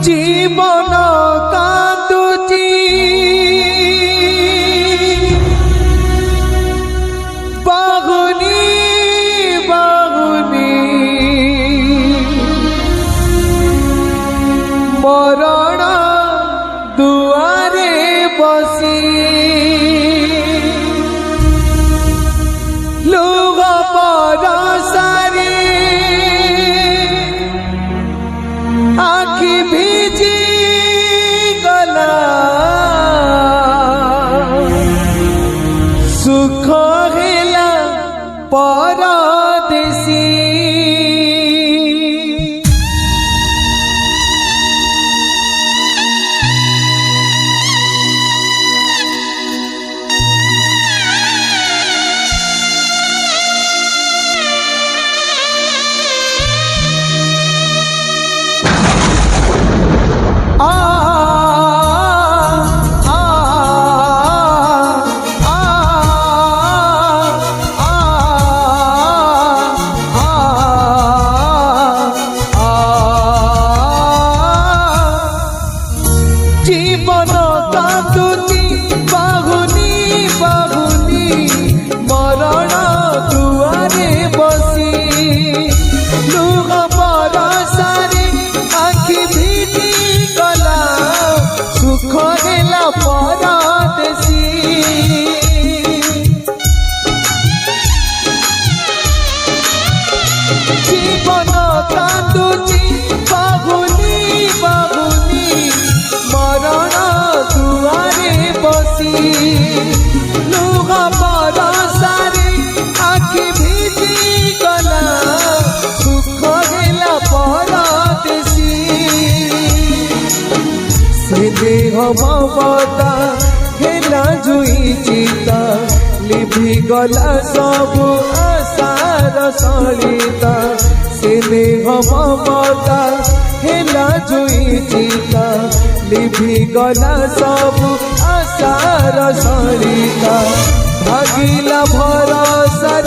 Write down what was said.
জীবন কাঁদুচি বাহুনি বাহুনি মরণ দুয়ারে বসি লুগ বরসারে आखि भीजी गला सुख हेला परदेसी জীবন কাঁদুচি বাহুনি বাহুনি মরণ দুয়ারে বসি লুগ বরসারে আখি ভিজি গলা সুখ হেলা পরদেশী জীবন কাঁদুচি বাহুনি বাহুনি মরণ দুয়ারে বসি লুগ বরসারে আখি ভিজি গলা সুখ হেলা পরদেশী সে দেহ মমতা হেলা জুই চিতা লিভি গলা সবু আশার সলিতা সে দেহ মমতা হেলা জুই চিতা লিভি গলা সবু আশার সলিতা ভাগিলা ভরসার